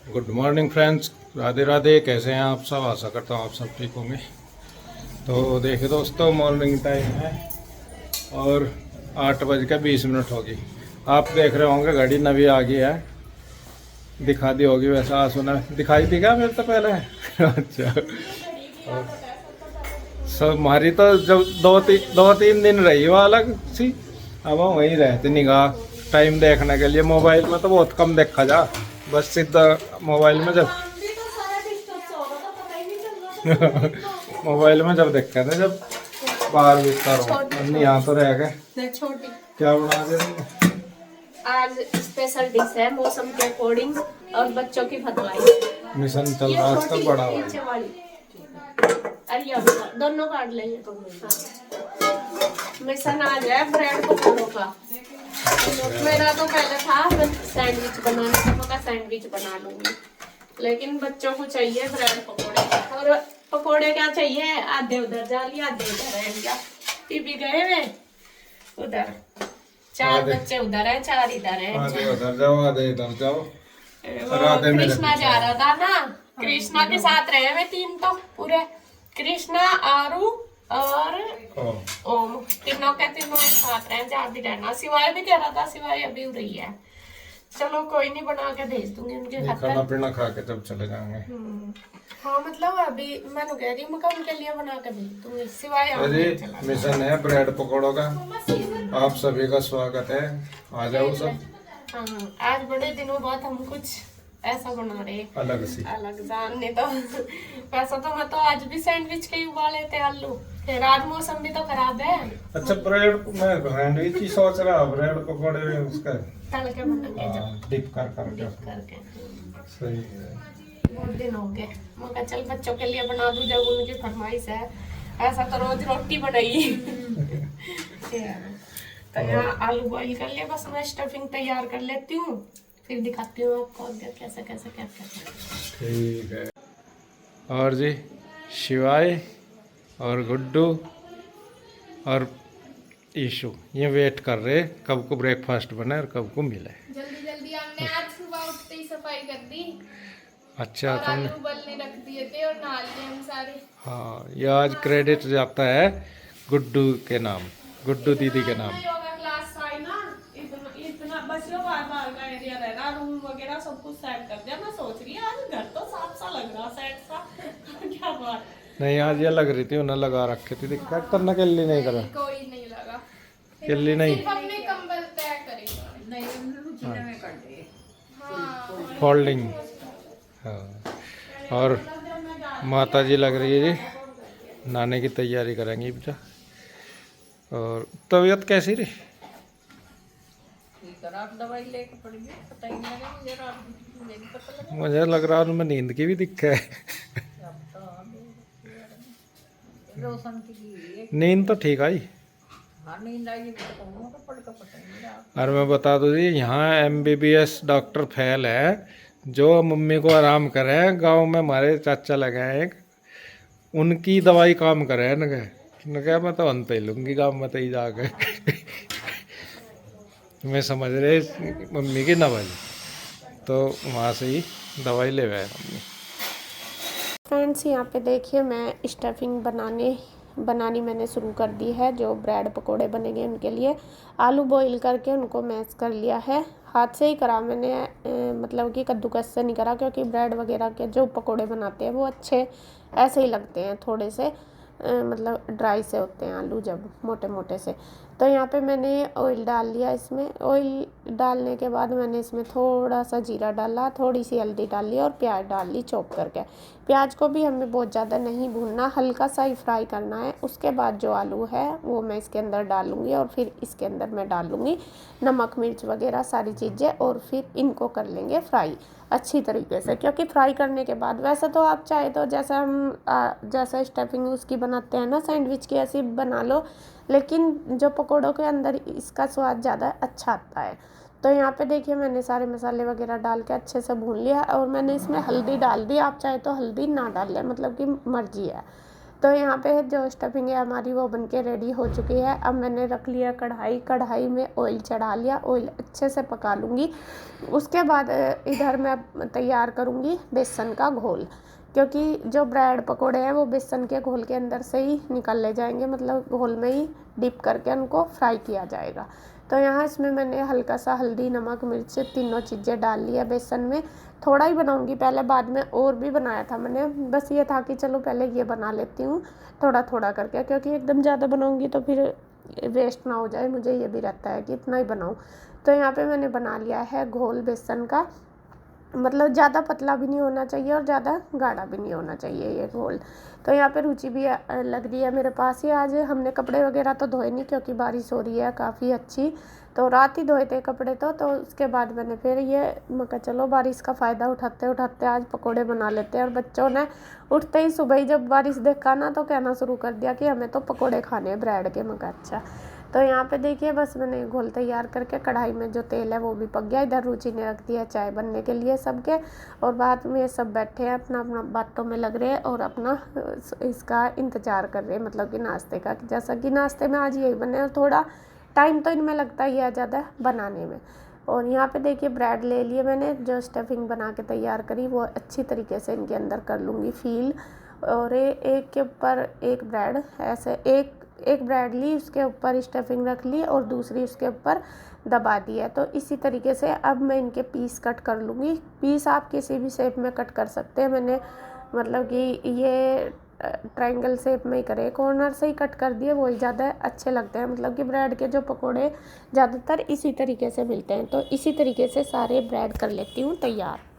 Good morning friends, Radhe Radhe. कैसे हैं आप सब? आशा करता हूँ आप सब ठीक होंगे। तो देखिए दोस्तों, मॉर्निंग टाइम है और 8:20 होगी। आप देख रहे होंगे घड़ी नवी आ गई है, दिखा दी होगी। वैसा सुना दिखाई दी क्या मेरे तो पहले? अच्छा। सब हमारी तो जब दो तीन दिन रही वो अलग सी। अब हम वहीं रहते निगाह टाइम देखने के लिए। मोबाइल में तो बहुत कम देखा जा, बस सीधा मोबाइल में जब मोबाइल में जब देखते थे, जब बाहर भीतर हो यहाँ तो रह गए। छोटी क्या बना दे? आज स्पेशल डिश है मौसम के अकॉर्डिंग और बच्चों की फतवाई। मिशन चल रहा है उसका बड़ा भाई। नीचे वाली अरे ये दोनों काट लेंगे तो मिशन आज है ब्रेड पकौड़ों का। मेरा तो पहले था मैं सैंडविच बनाने का, मैं सैंडविच बना लूंगी, लेकिन बच्चों को चाहिए ब्रेड पकौड़े। और पकौड़े क्या चाहिए, आधे उधर जा लिया आधे उधर रह गया। भी गए वे उधर, चार बच्चे उधर है चार इधर है। आधे उधर जाओ आधे इधर जाओ। कृष्णा जा रहा था ना, कृष्णा के साथ रहे वे तीन तो पूरे, कृष्णा आरू और ओम, तीनों के तीनों एक साथ रहे। जहाँ भी रहना, सिवाय भी कह रहा था, सिवाय अभी हो रही है। चलो कोई नहीं, बना के भेज दूंगी उनके खाते। खाना पीना खा के तब चले जाएंगे। हाँ मतलब अभी मैं कह रही हूँ उनके लिए बना के भेज दूंगी, सिवाय अरे मिशन है ब्रेड पकौड़ों का, आप सभी का स्वागत है। आ जाओ सब। हाँ, आज बड़े दिनों बाद हम कुछ ऐसा बना रहे अलग सी अलग जानने तो। वैसा तो मैं तो आज भी सैंडविच के ही उबाले थे आलू, फिर आज मौसम भी तो खराब है। अच्छा ब्रेड, मैं सैंडविच ही सोच रहा, ब्रेड पकौड़े उसका तल के बनाएंगे जब डिप कर करके। करके। सही है। बहुत दिन हो गए, मैं कहा चल बच्चों के लिए बना दूं जब उनकी फरमाइश है। ऐसा तो रोज रोटी बनाई। तो यहाँ आलू बॉईल कर लिया, बस मैं स्टफिंग तैयार कर लेती हूँ, फिर दिखाती हूँ आपको कैसे कैसे क्या करना। ठीक है। और जी शिवाय और गुड्डू और ईशु ये वेट कर रहे कब को ब्रेकफास्ट बने और कब को मिले। जल्दी जल्दी हमने आज सुबह उठते ही सफाई कर दी। अच्छा और तुमने? आलू उबलने रख दिए थे और नहा लिए हम सारे। हाँ, ये आज क्रेडिट जाता है गुड्डू के नाम, गुड्डू दीदी के नाम। योगा क्लास आई ना, इतना बस यो बार का एरिया रह रहा, रूम वगैरह सब कुछ सेट कर दिया। मैं सोच रही आज घर तो साफ सा लग रहा, सेट सा। क्या बात नहीं, आज ये लग रही थी, उन्हें लगा रखे थी। दिक्कत करना के लिए नहीं करा, कोई नहीं लगा, के लिए नहीं। सिर्फ अपने कंबल तय करेंगे। हाँ फोल्डिंग। हाँ, और माता जी लग रही है जी नहाने की तैयारी करेंगी बेटा। और तबीयत कैसी रही? दवाई लेके पड़ी, पता ही नहीं लगा मुझे, रात मुझे नहीं पता लगा। मुझे लग रहा है उनमें नींद की भी दिक्कत है। नींद तो ठीक आई। और मैं बता दूँ जी, यहाँ MBBS डॉक्टर फेल है। जो मम्मी को आराम करे, गांव में हमारे चाचा लगे हैं एक, उनकी दवाई काम करे न क्या मैं तो अंत ही लूँगी गाँव में तो ही जाकर। मैं समझ रहे मम्मी की दवाई, तो वहाँ से ही दवाई ले गए मम्मी। फ्रेंड्स यहाँ पे देखिए, मैं स्टफिंग बनानी मैंने शुरू कर दी है। जो ब्रेड पकोड़े बनेंगे उनके लिए आलू बॉईल करके उनको मैश कर लिया है। हाथ से ही करा मैंने, मतलब कि कद्दूकस से नहीं करा, क्योंकि ब्रेड वगैरह के जो पकोड़े बनाते हैं वो अच्छे ऐसे ही लगते हैं, थोड़े से मतलब ड्राई से होते हैं आलू जब मोटे मोटे से। तो यहाँ पे मैंने ऑयल डाल लिया। इसमें ऑयल डालने के बाद मैंने इसमें थोड़ा सा जीरा डाला, थोड़ी सी हल्दी डाल ली और प्याज डाल ली चॉप करके। प्याज को भी हमें बहुत ज़्यादा नहीं भूनना, हल्का सा ही फ्राई करना है। उसके बाद जो आलू है वो मैं इसके अंदर डालूँगी और फिर इसके अंदर मैं डालूँगी नमक मिर्च वगैरह सारी चीज़ें, और फिर इनको कर लेंगे फ्राई अच्छी तरीके से। क्योंकि फ्राई करने के बाद, वैसे तो आप चाहे तो जैसा जैसा स्टफिंग उसकी बनाते हैं ना सैंडविच की, ऐसी बना लो, लेकिन जो पकोड़ों के अंदर इसका स्वाद ज़्यादा अच्छा आता है। तो यहाँ पे देखिए मैंने सारे मसाले वगैरह डाल के अच्छे से भून लिया और मैंने इसमें हल्दी डाल दी। आप चाहे तो हल्दी ना डाल लें, मतलब कि मर्जी है। तो यहाँ पे जो स्टफिंग है हमारी वो बनके रेडी हो चुकी है। अब मैंने रख लिया कढ़ाई में ऑयल चढ़ा लिया, ऑयल अच्छे से पका लूँगी। उसके बाद इधर मैं तैयार करूँगी बेसन का घोल, क्योंकि जो ब्रेड पकोड़े हैं वो बेसन के घोल के अंदर से ही निकल ले जाएंगे, मतलब घोल में ही डिप करके उनको फ्राई किया जाएगा। तो यहाँ इसमें मैंने हल्का सा हल्दी, नमक, मिर्च तीनों चीज़ें डाल ली है बेसन में। थोड़ा ही बनाऊंगी पहले, बाद में और भी बनाया था मैंने, बस ये था कि चलो पहले ये बना लेती हूँ थोड़ा थोड़ा करके, क्योंकि एकदम ज़्यादा बनाऊंगी तो फिर वेस्ट ना हो जाए, मुझे ये भी रहता है कि इतना ही बनाऊँ। तो यहाँ पे मैंने बना लिया है घोल बेसन का, मतलब ज़्यादा पतला भी नहीं होना चाहिए और ज़्यादा गाढ़ा भी नहीं होना चाहिए ये घोल। तो यहाँ पे रुचि भी लग रही है मेरे पास ही। आज हमने कपड़े वगैरह तो धोए नहीं क्योंकि बारिश हो रही है काफ़ी अच्छी, तो रात ही धोए थे कपड़े। तो उसके बाद मैंने फिर ये मैं कहा चलो बारिश का फ़ायदा उठाते उठाते आज पकोड़े बना लेते हैं। और बच्चों ने उठते ही सुबह ही जब बारिश देखा ना तो कहना शुरू कर दिया कि हमें तो पकोड़े खाने हैं ब्रेड के। मैं कहा अच्छा। तो यहाँ पे देखिए बस मैंने घोल तैयार करके कढ़ाई में जो तेल है वो भी पक गया। इधर रुचि ने रख दिया चाय बनने के लिए सबके, और बाद में सब बैठे हैं अपना अपना बातों में लग रहे हैं और अपना इसका इंतज़ार कर रहे हैं, मतलब कि नाश्ते का। जैसा कि नाश्ते में आज यही बने और थोड़ा टाइम तो इनमें लगता ही है ज़्यादा बनाने में। और यहाँ पे देखिए ब्रेड ले लिए मैंने, जो स्टफिंग बना के तैयार करी वो अच्छी तरीके से इनके अंदर कर लूँगी फील। और एक के ऊपर एक ब्रेड, ऐसे एक ब्रेड ली, उसके ऊपर स्टफिंग रख ली और दूसरी उसके ऊपर दबा दी है। तो इसी तरीके से अब मैं इनके पीस कट कर लूँगी। पीस आप किसी भी शेप में कट कर सकते हैं, मैंने मतलब कि ये ट्रायंगल शेप में ही करे, कॉर्नर से ही कट कर दिए, वही ज़्यादा अच्छे लगते हैं। मतलब कि ब्रेड के जो पकोड़े ज़्यादातर इसी तरीके से मिलते हैं। तो इसी तरीके से सारे ब्रेड कर लेती हूँ तैयार।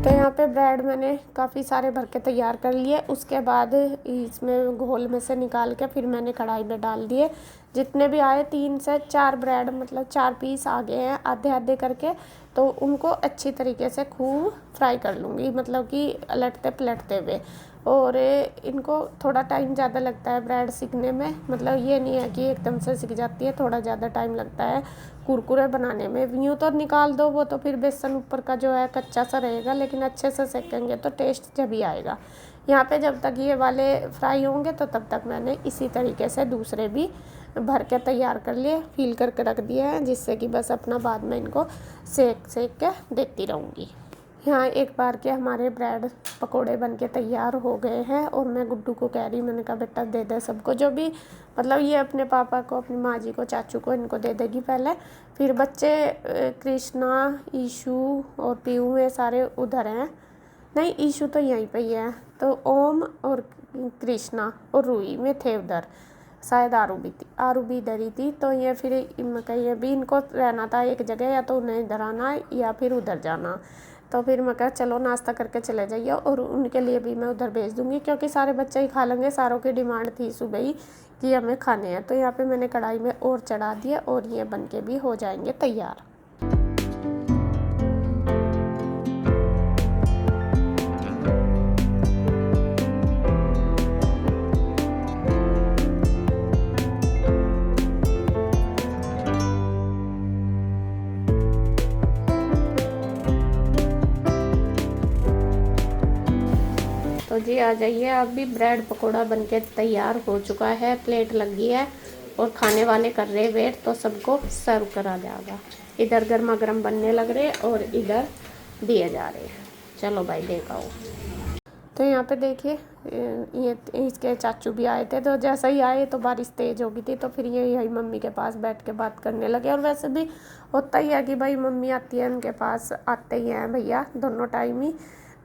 तो यहाँ पे ब्रेड मैंने काफ़ी सारे भर के तैयार कर लिए। उसके बाद इसमें घोल में से निकाल के फिर मैंने कढ़ाई में डाल दिए। जितने भी आए 3 से 4 ब्रेड, मतलब 4 पीस आ गए हैं आधे आधे करके। तो उनको अच्छी तरीके से खूब फ्राई कर लूँगी, मतलब कि पलटते पलटते हुए। और इनको थोड़ा टाइम ज़्यादा लगता है ब्रेड सीखने में, मतलब ये नहीं है कि एकदम से सीख जाती है, थोड़ा ज़्यादा टाइम लगता है कुरकुरे बनाने में। यूँ तो निकाल दो वो तो फिर बेसन ऊपर का जो है कच्चा सा रहेगा, लेकिन अच्छे से सेकेंगे तो टेस्ट जब ही आएगा। यहाँ पे जब तक ये वाले फ्राई होंगे तो तब तक मैंने इसी तरीके से दूसरे भी भर के तैयार कर लिए, फील करके रख दिए हैं, जिससे कि बस अपना बाद में इनको सेक के देती रहूँगी। यहाँ एक बार के हमारे ब्रेड पकोड़े बन के तैयार हो गए हैं और मैं गुड्डू को कह रही, मैंने कहा बेटा दे दे सबको, जो भी मतलब ये अपने पापा को, अपनी माँ जी को, चाचू को, इनको दे देगी पहले। फिर बच्चे कृष्णा, ईशू और पीयू ये सारे उधर हैं, नहीं ईशू तो यहीं पे ही है। तो ओम और कृष्णा और रूही में थे उधर, शायद आरू भी इधर ही थी। तो ये फिर मैं कही भी इनको रहना था एक जगह, या तो उन्हें इधर आना या फिर उधर जाना। तो फिर मैं कहा चलो नाश्ता करके चले जाइए, और उनके लिए भी मैं उधर भेज दूँगी क्योंकि सारे बच्चे ही खा लेंगे। सारों की डिमांड थी सुबह ही कि हमें खाने हैं। तो यहाँ पे मैंने कढ़ाई में और चढ़ा दिए और ये बनके भी हो जाएंगे तैयार। तो जी आ जाइए, आप भी ब्रेड पकोड़ा बनके तैयार हो चुका है, प्लेट लग गई है और खाने वाले कर रहे वेट, तो सबको सर्व करा जाएगा। इधर गर्मा गर्म बनने लग रहे और इधर दिए जा रहे हैं। चलो भाई देखाओ। तो यहाँ पे देखिए ये इसके चाचू भी आए थे, तो जैसा ही आए तो बारिश तेज़ हो गई थी, तो फिर ये यही मम्मी के पास बैठ के बात करने लगे। और वैसे भी होता ही है कि भाई मम्मी आती है उनके पास आते ही हैं भैया, दोनों टाइम ही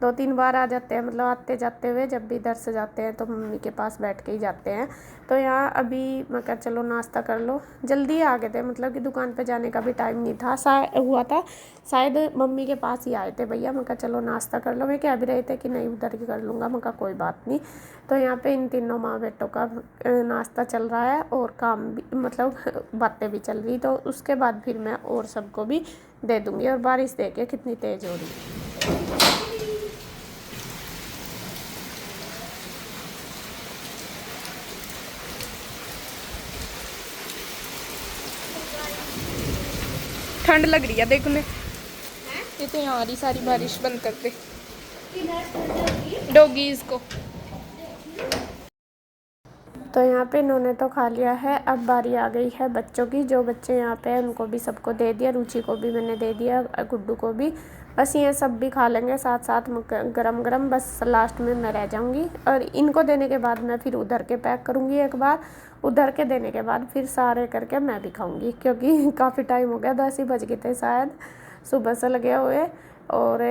2-3 बार आ जाते हैं, मतलब आते जाते हुए जब भी इधर से जाते हैं तो मम्मी के पास बैठ के ही जाते हैं। तो यहाँ अभी मैं कहा चलो नाश्ता कर लो, जल्दी आ गए थे, मतलब कि दुकान पे जाने का भी टाइम नहीं था, शायद मम्मी के पास ही आए थे भैया। मैं कहा चलो नाश्ता कर लो, मैं कह भी रहे थे कि नहीं उधर ही कर लूँगा, मैं कहा कोई बात नहीं। तो यहाँ पे इन तीनों माँ बेटों का नाश्ता चल रहा है और काम भी, मतलब बातें भी चल रही, तो उसके बाद फिर मैं और सबको भी दे दूँगी। और बारिश देखिए कितनी तेज़ हो रही है। ठंड लग रही है देखने, ये तो यहाँ आ रही सारी बारिश बंद कर दे डॉगीज को। तो यहाँ पे इन्होंने तो खा लिया है, अब बारी आ गई है बच्चों की। जो बच्चे यहाँ पे हैं उनको भी सबको दे दिया, रुचि को भी मैंने दे दिया, गुड्डू को भी। बस ये सब भी खा लेंगे साथ साथ गरम गरम, बस लास्ट में मैं रह जाऊँगी। और इनको देने के बाद मैं फिर उधर के पैक करूँगी एक बार, उधर के देने के बाद फिर सारे करके मैं भी खाऊँगी, क्योंकि काफ़ी टाइम हो गया, 10 ही बज गए थे शायद सुबह से लगे हुए। और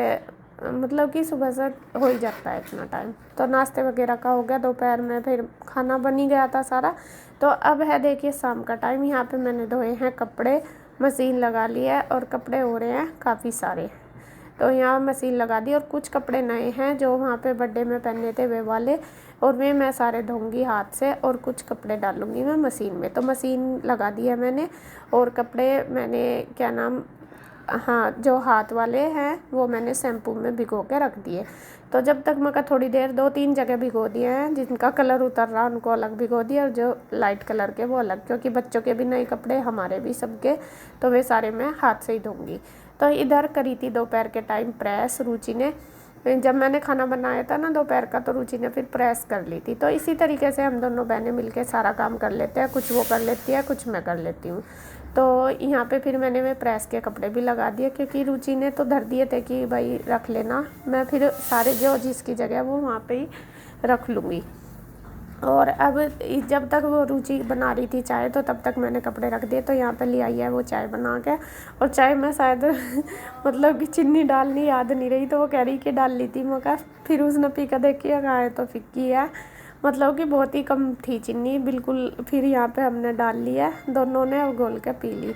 मतलब कि सुबह से हो ही जाता है इतना टाइम। तो नाश्ते वगैरह का हो गया, दोपहर में फिर खाना बन ही गया था सारा। तो अब है देखिए शाम का टाइम, यहाँ पे मैंने धोए हैं कपड़े, मशीन लगा ली है और कपड़े हो रहे हैं काफ़ी सारे। तो यहाँ मशीन लगा दी और कुछ कपड़े नए हैं जो वहाँ पे बर्थडे में पहने थे वे वाले, और वे मैं सारे धोऊंगी हाथ से और कुछ कपड़े डालूंगी मैं मशीन में। तो मशीन लगा दी है मैंने, और कपड़े मैंने क्या नाम, हाँ जो हाथ वाले हैं वो मैंने शैम्पू में भिगो के रख दिए। तो जब तक मैं थोड़ी देर 2-3 जगह भिगो दिए हैं, जिनका कलर उतर रहा उनको अलग भिगो दिया और जो लाइट कलर के वो अलग, क्योंकि बच्चों के भी नए कपड़े हमारे भी सबके, तो वे सारे मैं हाथ से ही धोऊंगी। तो इधर करी थी दोपहर के टाइम प्रेस रुचि ने, जब मैंने खाना बनाया था ना दोपहर का, तो रुचि ने फिर प्रेस कर ली थी। तो इसी तरीके से हम दोनों बहनें मिलके सारा काम कर लेते हैं, कुछ वो कर लेती है कुछ मैं कर लेती हूँ। तो यहाँ पे फिर मैंने वे प्रेस के कपड़े भी लगा दिए, क्योंकि रुचि ने तो धर दिए थे कि भाई रख लेना, मैं फिर सारे जो जिसकी जगह वो वहाँ पे ही रख लूँगी। और अब जब तक वो रुचि बना रही थी चाय, तो तब तक मैंने कपड़े रख दिए। तो यहाँ पे ले आई है वो चाय बना के, और चाय में शायद मतलब कि चीनी डालनी याद नहीं रही, तो वो कह रही कि डाल ली थी। मैं कहा, फिर उसने पी कर देखी है, कहा है तो फिक्की है, मतलब कि बहुत ही कम थी चीनी बिल्कुल। फिर यहाँ पे हमने डाल लिया दोनों ने और घोल के पी ली।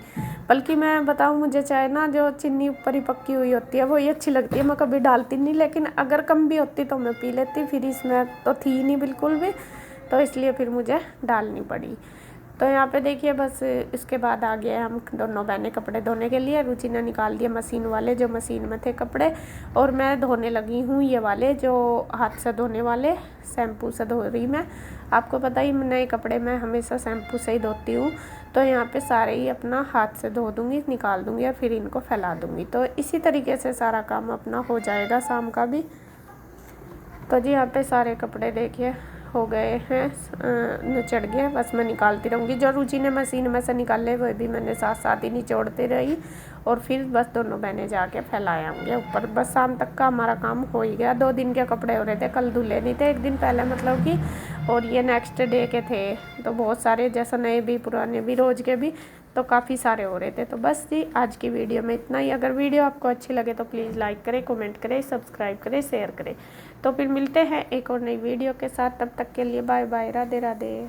बल्कि मैं बताऊँ, मुझे चाय ना जो चीनी ऊपर ही पक्की हुई होती है वो ही अच्छी लगती है, मैं कभी डालती नहीं, लेकिन अगर कम भी होती तो मैं पी लेती। फिर इसमें तो थी नहीं बिल्कुल भी, तो इसलिए फिर मुझे डालनी पड़ी। तो यहाँ पे देखिए बस इसके बाद आ गए हम दोनों बहनें कपड़े धोने के लिए। रुचि ने निकाल दिए मशीन वाले जो मशीन में थे कपड़े, और मैं धोने लगी हूँ ये वाले जो हाथ से धोने वाले, शैम्पू से धो रही मैं। आपको पता ही नए कपड़े मैं हमेशा शैम्पू से ही धोती हूँ। तो यहाँ पे सारे ही अपना हाथ से धो दूँगी, निकाल दूँगी और फिर इनको फैला दूँगी। तो इसी तरीके से सारा काम अपना हो जाएगा शाम का भी। तो जी यहाँ पे सारे कपड़े देखिए हो गए हैं, निचड़ गए, बस मैं निकालती रहूँगी। जो रुचि ने मशीन में से निकाले वो भी मैंने साथ साथ ही निचोड़ती रही, और फिर बस दोनों बहनें जाके फैलाए होंगे ऊपर। बस शाम तक का हमारा काम हो ही गया। 2 दिन के कपड़े हो रहे थे, कल धुले नहीं थे, एक दिन पहले मतलब कि, और ये नेक्स्ट डे के थे। तो बहुत सारे, जैसा नए भी पुराने भी रोज़ के भी, तो काफ़ी सारे हो रहे थे। तो बस जी आज की वीडियो में इतना ही। अगर वीडियो आपको अच्छी लगे तो प्लीज़ लाइक करें, कमेंट करें, सब्सक्राइब करें, शेयर करें। तो फिर मिलते हैं एक और नई वीडियो के साथ, तब तक के लिए बाय बाय, राधे राधे।